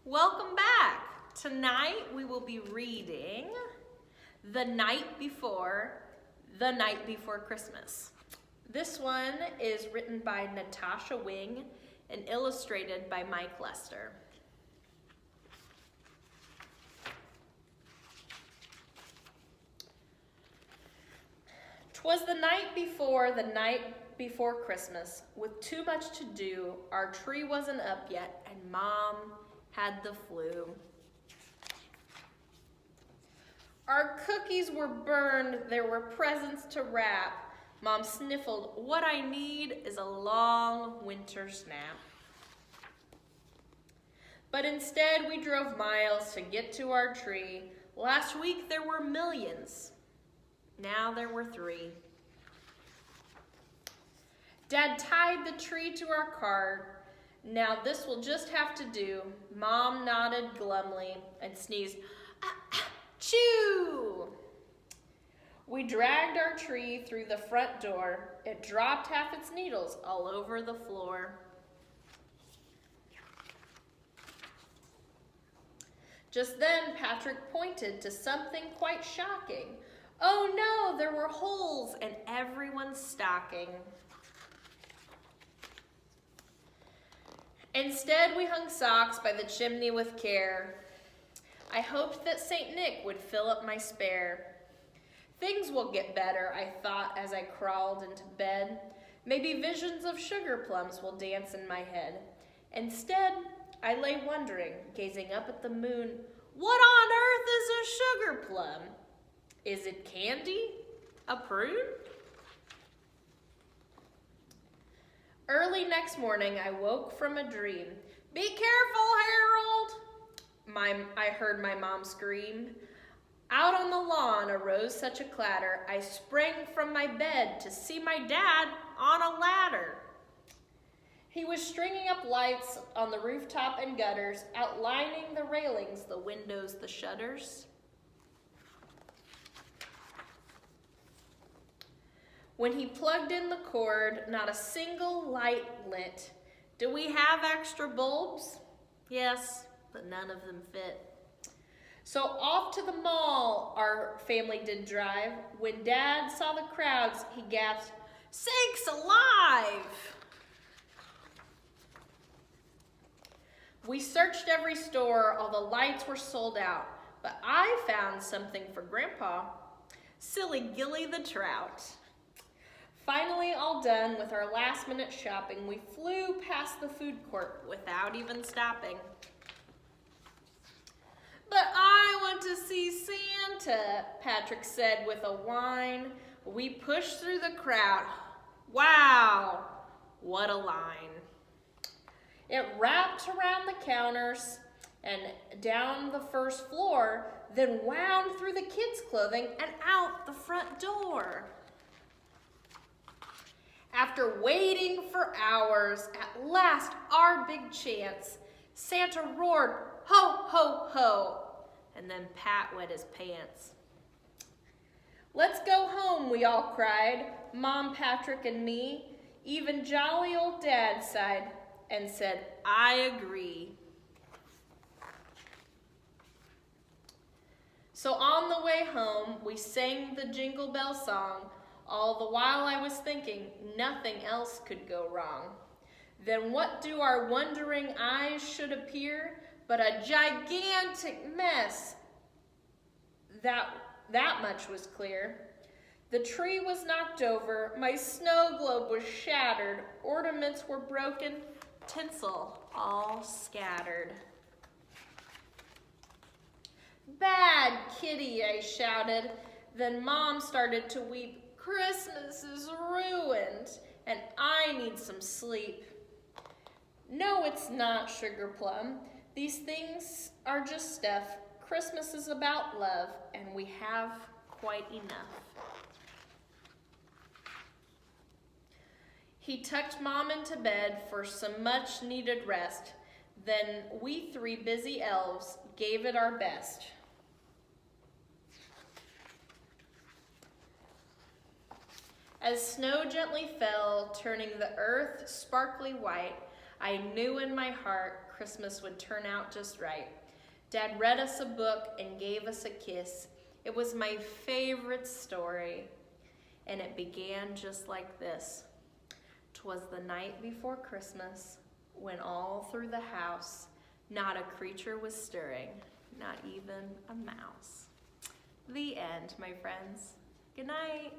Welcome back. Tonight we will be reading The Night Before Christmas. This one is written by Natasha Wing and illustrated by Mike Lester. "'Twas the night before Christmas. With too much to do, our tree wasn't up yet, and Mom had the flu. Our cookies were burned, there were presents to wrap. Mom sniffled, what I need is a long winter's nap. But instead we drove miles to get to our tree. Last week there were millions, now there were 3. Dad tied the tree to our car. Now this will just have to do. Mom nodded glumly and sneezed, achoo! We dragged our tree through the front door. It dropped half its needles all over the floor. Just then Patrick pointed to something quite shocking. Oh no, there were holes in everyone's stocking. Instead, we hung socks by the chimney with care. I hoped that St. Nick would fill up my spare. Things will get better, I thought as I crawled into bed. Maybe visions of sugar plums will dance in my head. Instead, I lay wondering, gazing up at the moon, what on earth is a sugar plum? Is it candy? A prune? Early next morning, I woke from a dream. Be careful, Harold! I heard my mom scream. Out on the lawn arose such a clatter, I sprang from my bed to see my dad on a ladder. He was stringing up lights on the rooftop and gutters, outlining the railings, the windows, the shutters. When he plugged in the cord, not a single light lit. Do we have extra bulbs? Yes, but none of them fit. So off to the mall our family did drive. When Dad saw the crowds, he gasped, sakes alive! We searched every store, all the lights were sold out, but I found something for Grandpa, Silly Gilly the Trout. Finally all done with our last-minute shopping, we flew past the food court without even stopping. But I want to see Santa, Patrick said with a whine. We pushed through the crowd. Wow, what a line. It wrapped around the counters and down the first floor, then wound through the kids' clothing and out the front door. After waiting for hours, at last our big chance, Santa roared, ho, ho, ho, and then Pat wet his pants. Let's go home, we all cried, Mom, Patrick, and me. Even jolly old Dad sighed and said, I agree. So on the way home, we sang the Jingle Bell song. All the while I was thinking nothing else could go wrong. Then what do our wondering eyes should appear but a gigantic mess? That much was clear. The tree was knocked over, my snow globe was shattered, ornaments were broken, tinsel all scattered. Bad kitty, I shouted. Then Mom started to weep. Christmas is ruined, and I need some sleep. No, it's not, Sugar Plum. These things are just stuff. Christmas is about love, and we have quite enough. He tucked Mom into bed for some much-needed rest. Then we 3 busy elves gave it our best. As snow gently fell, turning the earth sparkly white, I knew in my heart Christmas would turn out just right. Dad read us a book and gave us a kiss. It was my favorite story, and it began just like this. 'Twas the night before Christmas, when all through the house not a creature was stirring, not even a mouse. The end, my friends. Good night.